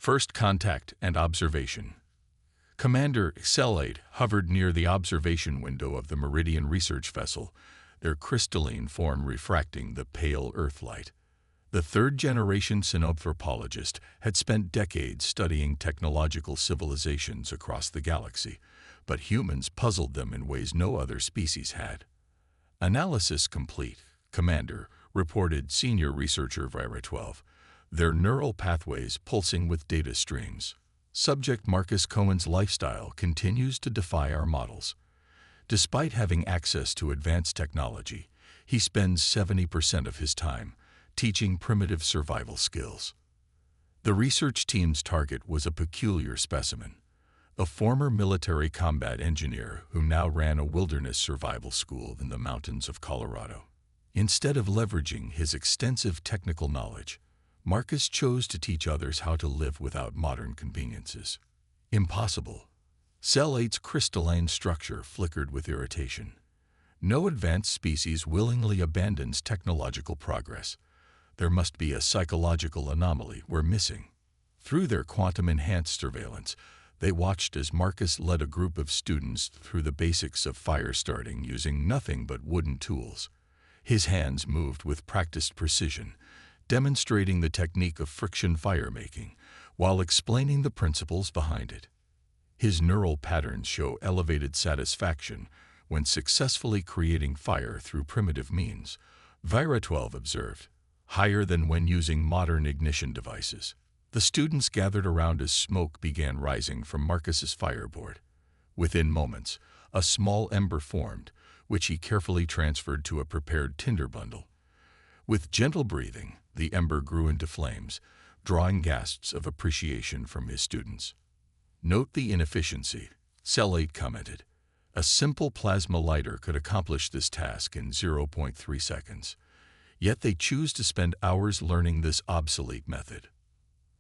First contact and observation. Commander Cell-8 hovered near the observation window of the Meridian research vessel, their crystalline form refracting the pale Earthlight. The third-generation synanthropologist had spent decades studying technological civilizations across the galaxy, but humans puzzled them in ways no other species had. Analysis complete, Commander, reported senior researcher Vira-12, their neural pathways pulsing with data streams. Subject Marcus Cohen's lifestyle continues to defy our models. Despite having access to advanced technology, he spends 70% of his time teaching primitive survival skills. The research team's target was a peculiar specimen, a former military combat engineer who now ran a wilderness survival school in the mountains of Colorado. Instead of leveraging his extensive technical knowledge, Marcus chose to teach others how to live without modern conveniences. Impossible. Cell-8's crystalline structure flickered with irritation. No advanced species willingly abandons technological progress. There must be a psychological anomaly we're missing. Through their quantum-enhanced surveillance, they watched as Marcus led a group of students through the basics of fire starting using nothing but wooden tools. His hands moved with practiced precision, demonstrating the technique of friction firemaking while explaining the principles behind it. His neural patterns show elevated satisfaction when successfully creating fire through primitive means, Vira-12 observed, higher than when using modern ignition devices. The students gathered around as smoke began rising from Marcus's fireboard. Within moments, a small ember formed, which he carefully transferred to a prepared tinder bundle. With gentle breathing, the ember grew into flames, drawing gasps of appreciation from his students. Note the inefficiency, Cell-8 commented. A simple plasma lighter could accomplish this task in 0.3 seconds. Yet they choose to spend hours learning this obsolete method.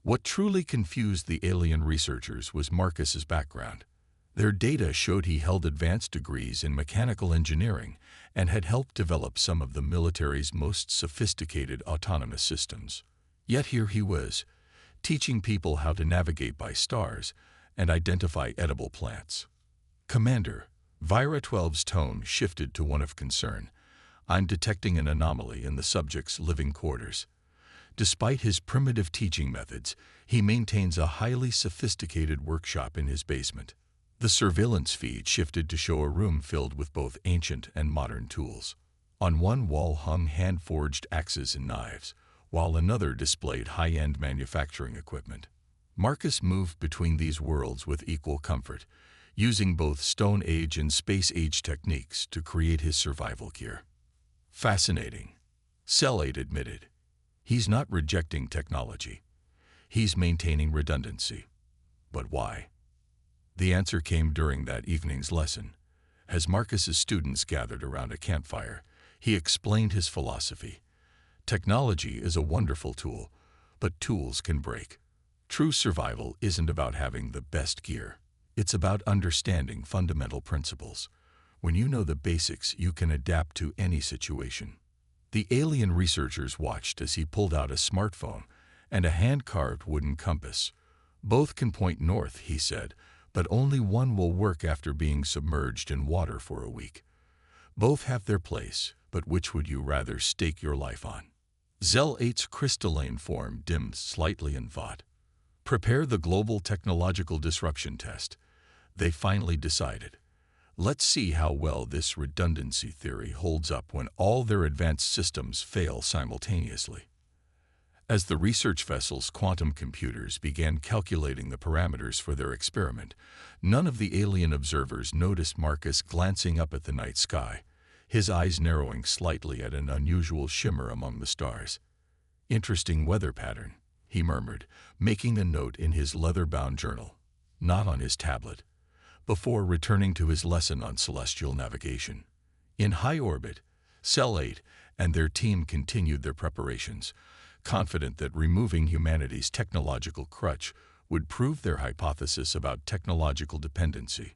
What truly confused the alien researchers was Marcus's background. Their data showed he held advanced degrees in mechanical engineering and had helped develop some of the military's most sophisticated autonomous systems. Yet here he was, teaching people how to navigate by stars and identify edible plants. Commander, Vira-12's tone shifted to one of concern. I'm detecting an anomaly in the subject's living quarters. Despite his primitive teaching methods, he maintains a highly sophisticated workshop in his basement. The surveillance feed shifted to show a room filled with both ancient and modern tools. On one wall hung hand-forged axes and knives, while another displayed high-end manufacturing equipment. Marcus moved between these worlds with equal comfort, using both Stone Age and Space Age techniques to create his survival gear. Fascinating, Cell-8 admitted. He's not rejecting technology. He's maintaining redundancy. But why? The answer came during that evening's lesson. As Marcus's students gathered around a campfire, he explained his philosophy. Technology is a wonderful tool, but tools can break. True survival isn't about having the best gear. It's about understanding fundamental principles. When you know the basics, you can adapt to any situation. The alien researchers watched as he pulled out a smartphone and a hand-carved wooden compass. Both can point north, he said, but only one will work after being submerged in water for a week. Both have their place, but which would you rather stake your life on? Cell-8's crystalline form dimmed slightly in thought. Prepare the global technological disruption test. They finally decided. Let's see how well this redundancy theory holds up when all their advanced systems fail simultaneously. As the research vessel's quantum computers began calculating the parameters for their experiment, none of the alien observers noticed Marcus glancing up at the night sky, his eyes narrowing slightly at an unusual shimmer among the stars. Interesting weather pattern, he murmured, making a note in his leather-bound journal, not on his tablet, before returning to his lesson on celestial navigation. In high orbit, Cell-8 and their team continued their preparations, confident that removing humanity's technological crutch would prove their hypothesis about technological dependency.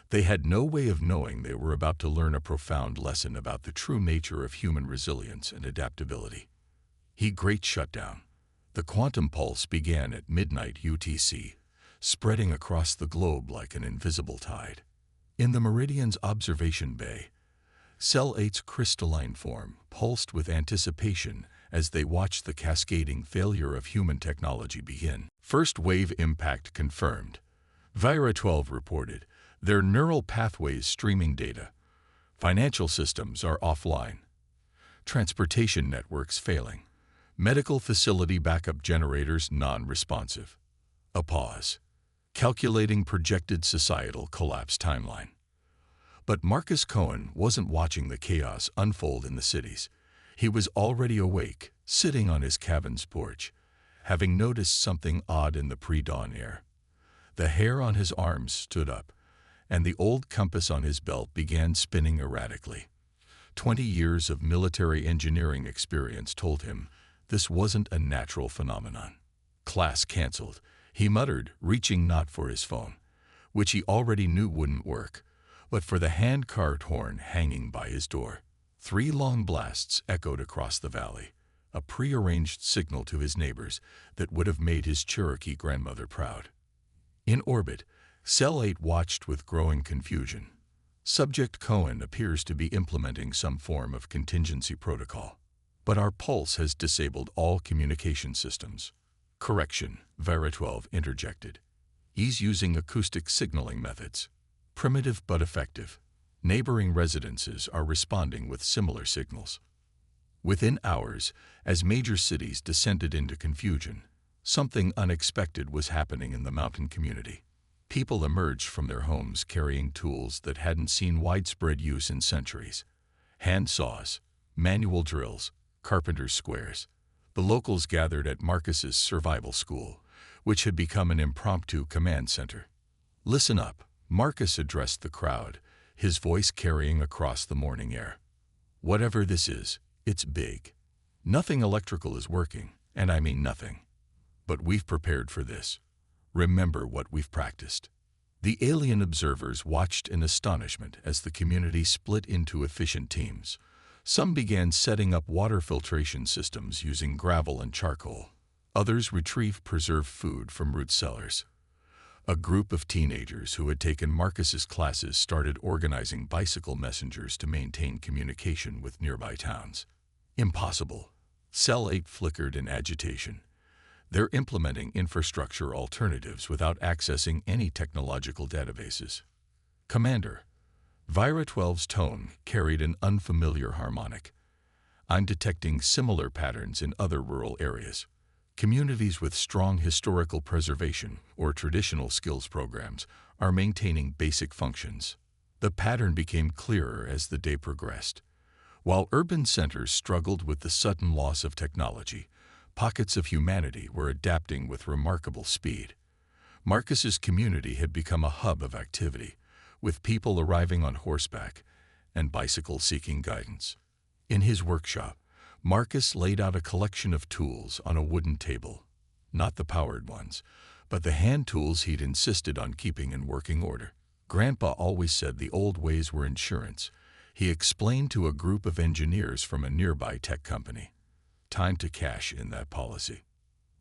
They had no way of knowing they were about to learn a profound lesson about the true nature of human resilience and adaptability. Great shutdown. The quantum pulse began at midnight UTC, spreading across the globe like an invisible tide. In the Meridian's observation bay, Cell 8's crystalline form pulsed with anticipation as they watched the cascading failure of human technology begin. First wave impact confirmed. Vira 12 reported, their neural pathways streaming data. Financial systems are offline. Transportation networks failing. Medical facility backup generators non-responsive. A pause. Calculating projected societal collapse timeline. But Marcus Cohen wasn't watching the chaos unfold in the cities. He was already awake, sitting on his cabin's porch, having noticed something odd in the pre-dawn air. The hair on his arms stood up, and the old compass on his belt began spinning erratically. 20 years of military engineering experience told him this wasn't a natural phenomenon. Class canceled, he muttered, reaching not for his phone, which he already knew wouldn't work, but for the hand-carved horn hanging by his door. 3 long blasts echoed across the valley, a prearranged signal to his neighbors that would have made his Cherokee grandmother proud. In orbit, Cell 8 watched with growing confusion. Subject Cohen appears to be implementing some form of contingency protocol, but our pulse has disabled all communication systems. Correction, Vira 12 interjected. He's using acoustic signaling methods. Primitive but effective. Neighboring residences are responding with similar signals. Within hours, as major cities descended into confusion, something unexpected was happening in the mountain community. People emerged from their homes carrying tools that hadn't seen widespread use in centuries. Hand saws, manual drills, carpenter's squares. The locals gathered at Marcus's survival school, which had become an impromptu command center. Listen up, Marcus addressed the crowd, his voice carrying across the morning air. Whatever this is, it's big. Nothing electrical is working, and I mean nothing. But we've prepared for this. Remember what we've practiced. The alien observers watched in astonishment as the community split into efficient teams. Some began setting up water filtration systems using gravel and charcoal. Others retrieved preserved food from root cellars. A group of teenagers who had taken Marcus's classes started organizing bicycle messengers to maintain communication with nearby towns. Impossible. Cell 8 flickered in agitation. They're implementing infrastructure alternatives without accessing any technological databases. Commander, Vira 12's tone carried an unfamiliar harmonic. I'm detecting similar patterns in other rural areas. Communities with strong historical preservation or traditional skills programs are maintaining basic functions. The pattern became clearer as the day progressed. While urban centers struggled with the sudden loss of technology, pockets of humanity were adapting with remarkable speed. Marcus's community had become a hub of activity, with people arriving on horseback and bicycles seeking guidance. In his workshop, Marcus laid out a collection of tools on a wooden table, not the powered ones, but the hand tools he'd insisted on keeping in working order. Grandpa always said the old ways were insurance, he explained to a group of engineers from a nearby tech company. Time to cash in that policy.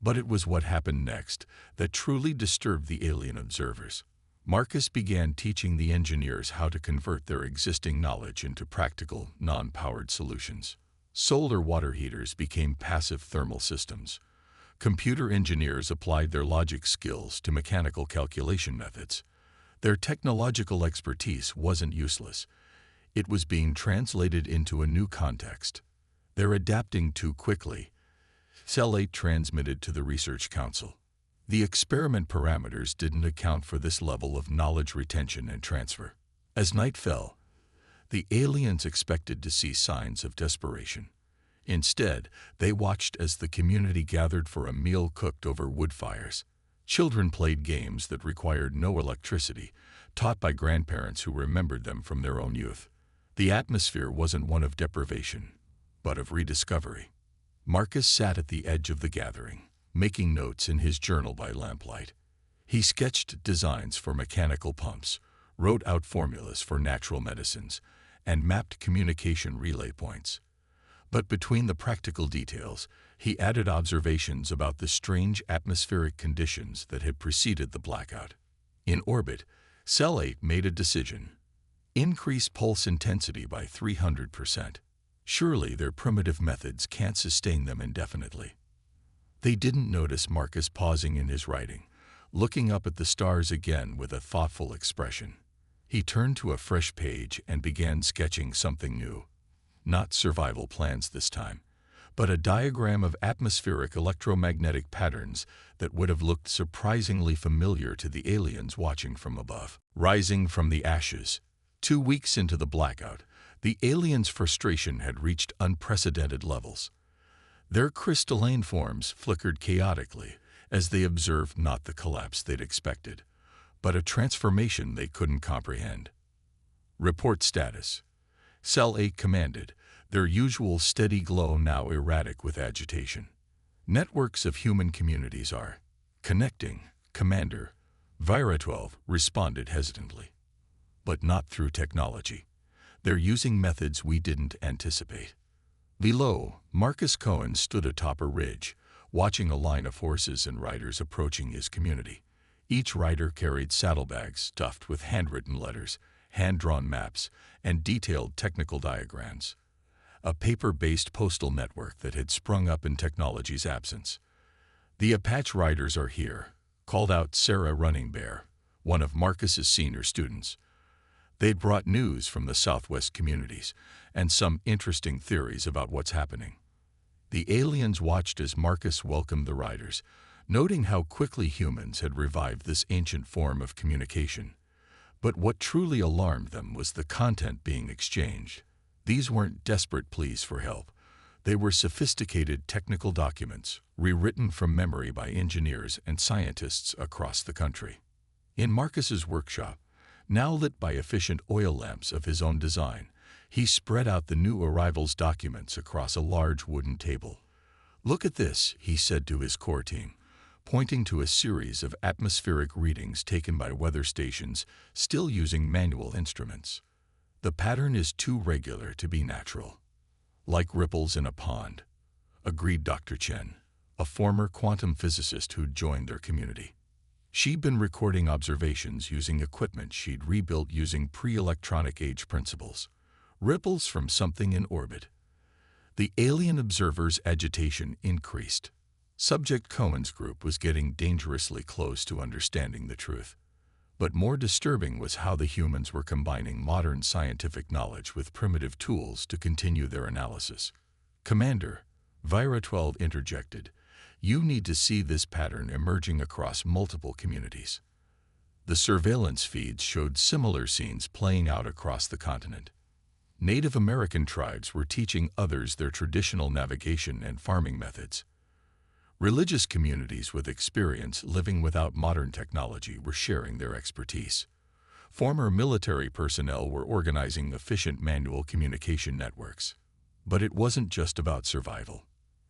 But it was what happened next that truly disturbed the alien observers. Marcus began teaching the engineers how to convert their existing knowledge into practical, non-powered solutions. Solar water heaters became passive thermal systems. Computer engineers applied their logic skills to mechanical calculation methods. Their technological expertise wasn't useless. It was being translated into a new context. They're adapting too quickly. Cell 8 transmitted to the Research Council. The experiment parameters didn't account for this level of knowledge retention and transfer. As night fell, the aliens expected to see signs of desperation. Instead, they watched as the community gathered for a meal cooked over wood fires. Children played games that required no electricity, taught by grandparents who remembered them from their own youth. The atmosphere wasn't one of deprivation, but of rediscovery. Marcus sat at the edge of the gathering, making notes in his journal by lamplight. He sketched designs for mechanical pumps, wrote out formulas for natural medicines, and mapped communication relay points. But between the practical details, he added observations about the strange atmospheric conditions that had preceded the blackout. In orbit, Cell 8 made a decision. Increase pulse intensity by 300%. Surely their primitive methods can't sustain them indefinitely. They didn't notice Marcus pausing in his writing, looking up at the stars again with a thoughtful expression. He turned to a fresh page and began sketching something new. Not survival plans this time, but a diagram of atmospheric electromagnetic patterns that would have looked surprisingly familiar to the aliens watching from above. Rising from the ashes, 2 weeks into the blackout, the aliens' frustration had reached unprecedented levels. Their crystalline forms flickered chaotically as they observed not the collapse they'd expected, but a transformation they couldn't comprehend. Report status. Cell 8 commanded, their usual steady glow now erratic with agitation. Networks of human communities are connecting, Commander. Vira 12 responded hesitantly. But not through technology. They're using methods we didn't anticipate. Below, Marcus Cohen stood atop a ridge, watching a line of horses and riders approaching his community. Each rider carried saddlebags stuffed with handwritten letters, hand-drawn maps, and detailed technical diagrams. A paper-based postal network that had sprung up in technology's absence. The Apache riders are here, called out Sarah Running Bear, one of Marcus's senior students. They'd brought news from the Southwest communities and some interesting theories about what's happening. The aliens watched as Marcus welcomed the riders, noting how quickly humans had revived this ancient form of communication. But what truly alarmed them was the content being exchanged. These weren't desperate pleas for help. They were sophisticated technical documents, rewritten from memory by engineers and scientists across the country. In Marcus's workshop, now lit by efficient oil lamps of his own design, he spread out the new arrivals documents across a large wooden table. "Look at this," he said to his core team, pointing to a series of atmospheric readings taken by weather stations still using manual instruments. "The pattern is too regular to be natural. Like ripples in a pond," agreed Dr. Chen, a former quantum physicist who'd joined their community. She'd been recording observations using equipment she'd rebuilt using pre-electronic age principles. Ripples from something in orbit. The alien observer's agitation increased. Subject Cohen's group was getting dangerously close to understanding the truth. But more disturbing was how the humans were combining modern scientific knowledge with primitive tools to continue their analysis. "Commander," Vira 12 interjected, "you need to see this pattern emerging across multiple communities." The surveillance feeds showed similar scenes playing out across the continent. Native American tribes were teaching others their traditional navigation and farming methods. Religious communities with experience living without modern technology were sharing their expertise. Former military personnel were organizing efficient manual communication networks. But it wasn't just about survival.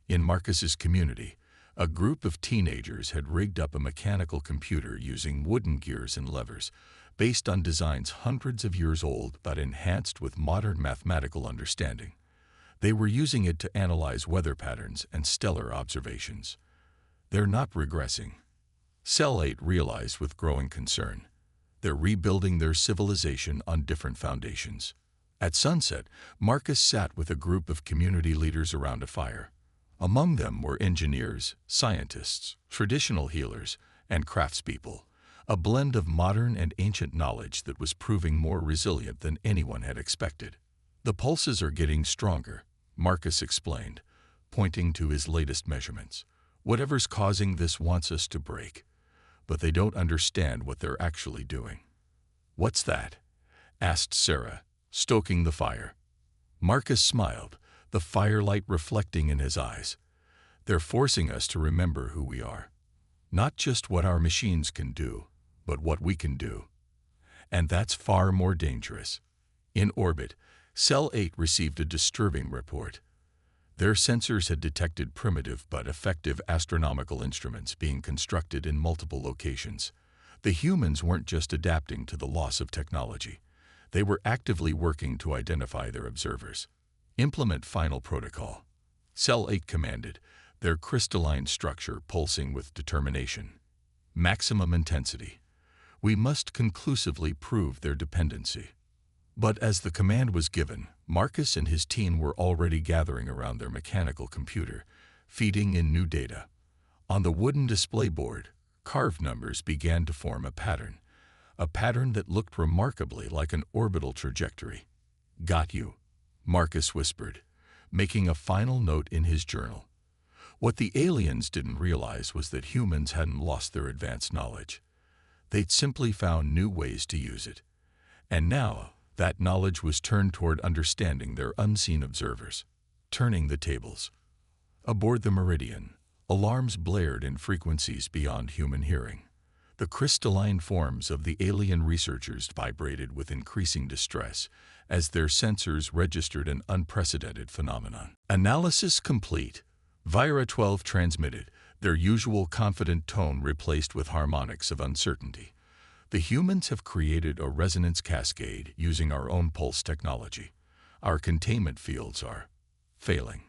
In Marcus's community, a group of teenagers had rigged up a mechanical computer using wooden gears and levers, based on designs hundreds of years old but enhanced with modern mathematical understanding. They were using it to analyze weather patterns and stellar observations. They're not regressing. Cell 8 realized with growing concern. They're rebuilding their civilization on different foundations. At sunset, Marcus sat with a group of community leaders around a fire. Among them were engineers, scientists, traditional healers, and craftspeople, a blend of modern and ancient knowledge that was proving more resilient than anyone had expected. "The pulses are getting stronger," Marcus explained, pointing to his latest measurements. "Whatever's causing this wants us to break, but they don't understand what they're actually doing." "What's that?" asked Sarah, stoking the fire. Marcus smiled, the firelight reflecting in his eyes. "They're forcing us to remember who we are. Not just what our machines can do, but what we can do. And that's far more dangerous." In orbit, Cell 8 received a disturbing report. Their sensors had detected primitive but effective astronomical instruments being constructed in multiple locations. The humans weren't just adapting to the loss of technology. They were actively working to identify their observers. Implement final protocol. Cell 8 commanded, their crystalline structure pulsing with determination. Maximum intensity. We must conclusively prove their dependency. But as the command was given, Marcus and his team were already gathering around their mechanical computer, feeding in new data. On the wooden display board, carved numbers began to form a pattern that looked remarkably like an orbital trajectory. "Got you," Marcus whispered, making a final note in his journal. What the aliens didn't realize was that humans hadn't lost their advanced knowledge. They'd simply found new ways to use it. And now, that knowledge was turned toward understanding their unseen observers. Turning the tables. Aboard the Meridian, alarms blared in frequencies beyond human hearing. The crystalline forms of the alien researchers vibrated with increasing distress as their sensors registered an unprecedented phenomenon. Analysis complete. Vira 12 transmitted, their usual confident tone replaced with harmonics of uncertainty. The humans have created a resonance cascade using our own pulse technology. Our containment fields are failing.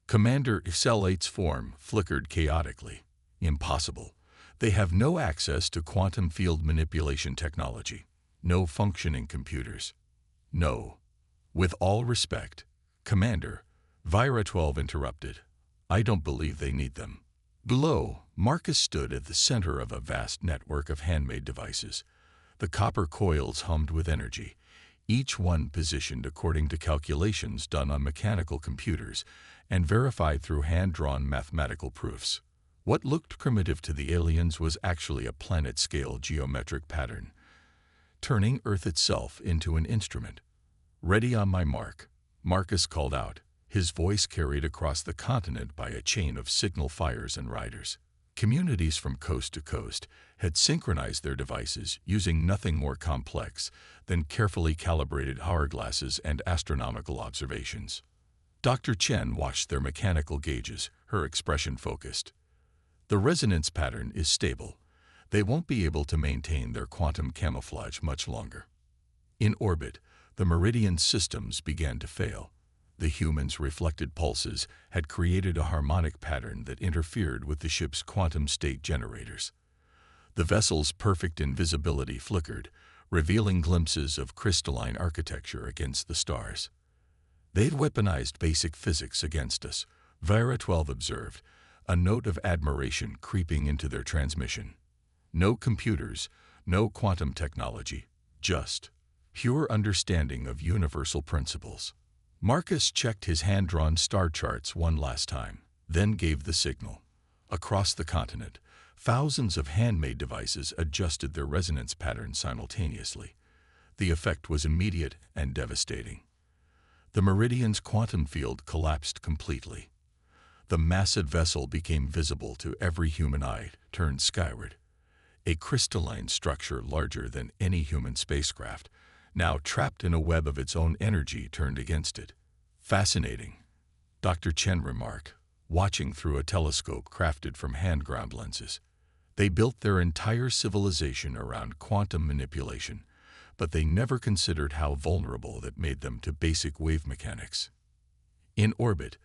Commander Cell 8's form flickered chaotically. Impossible. They have no access to quantum field manipulation technology. No functioning computers. No. With all respect, Commander, Vira 12 interrupted. I don't believe they need them. Below, Marcus stood at the center of a vast network of handmade devices. The copper coils hummed with energy, each one positioned according to calculations done on mechanical computers and verified through hand-drawn mathematical proofs. What looked primitive to the aliens was actually a planet-scale geometric pattern, turning Earth itself into an instrument. "Ready on my mark," Marcus called out, his voice carried across the continent by a chain of signal fires and riders. Communities from coast to coast had synchronized their devices using nothing more complex than carefully calibrated hourglasses and astronomical observations. Dr. Chen watched their mechanical gauges, her expression focused. "The resonance pattern is stable. They won't be able to maintain their quantum camouflage much longer." In orbit, the Meridian systems began to fail. The humans' reflected pulses had created a harmonic pattern that interfered with the ship's quantum state generators. The vessel's perfect invisibility flickered, revealing glimpses of crystalline architecture against the stars. "They'd weaponized basic physics against us," Vira 12 observed, a note of admiration creeping into their transmission. "No computers, no quantum technology, just pure understanding of universal principles." Marcus checked his hand-drawn star charts one last time, then gave the signal. Across the continent, thousands of handmade devices adjusted their resonance patterns simultaneously. The effect was immediate and devastating. The Meridian's quantum field collapsed completely. The massive vessel became visible to every human eye turned skyward. A crystalline structure larger than any human spacecraft, now trapped in a web of its own energy, turned against it. "Fascinating," Dr. Chen remarked, watching through a telescope crafted from hand-ground lenses. They built their entire civilization around quantum manipulation, but they never considered how vulnerable that made them to basic wave mechanics. In orbit,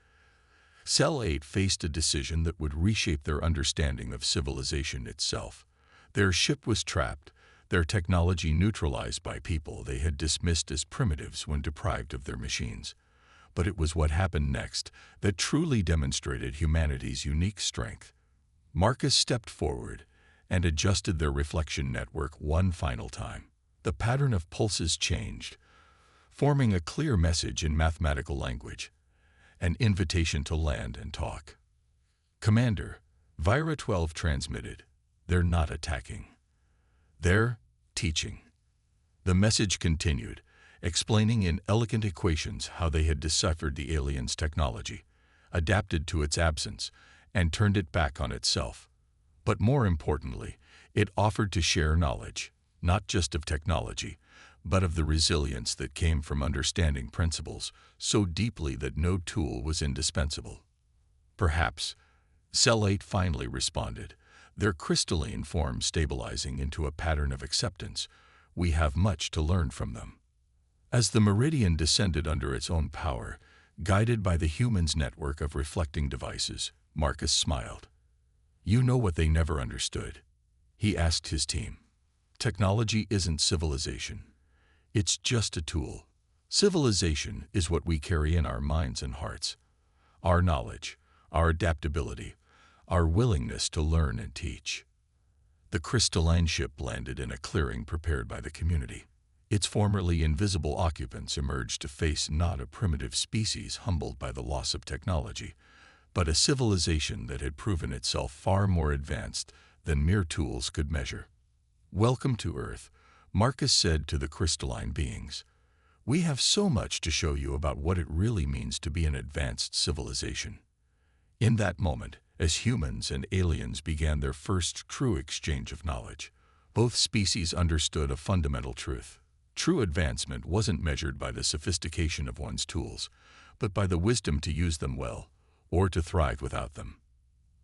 Cell 8 faced a decision that would reshape their understanding of civilization itself. Their ship was trapped, their technology neutralized by people they had dismissed as primitives when deprived of their machines. But it was what happened next that truly demonstrated humanity's unique strength. Marcus stepped forward and adjusted their reflection network one final time. The pattern of pulses changed, forming a clear message in mathematical language, an invitation to land and talk. "Commander," Vira 12 transmitted, "they're not attacking. They're teaching." The message continued, explaining in elegant equations how they had deciphered the aliens' technology, adapted to its absence, and turned it back on itself. But more importantly, it offered to share knowledge, not just of technology, but of the resilience that came from understanding principles so deeply that no tool was indispensable. "Perhaps," Cell 8 finally responded, their crystalline form stabilizing into a pattern of acceptance, "we have much to learn from them." As the Meridian descended under its own power, Guided by the humans' network of reflecting devices, Marcus smiled. You know what they never understood? He asked his team. Technology isn't civilization. It's just a tool. Civilization is what we carry in our minds and hearts. Our knowledge, our adaptability, our willingness to learn and teach. The crystalline ship landed in a clearing prepared by the community. Its formerly invisible occupants emerged to face not a primitive species humbled by the loss of technology, but a civilization that had proven itself far more advanced than mere tools could measure. Welcome to Earth, Marcus said to the crystalline beings. We have so much to show you about what it really means to be an advanced civilization. In that moment, as humans and aliens began their first true exchange of knowledge, both species understood a fundamental truth. True advancement wasn't measured by the sophistication of one's tools, but by the wisdom to use them well, or to thrive without them.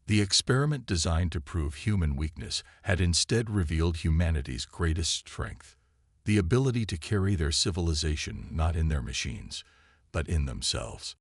The experiment designed to prove human weakness had instead revealed humanity's greatest strength, the ability to carry their civilization not in their machines, but in themselves.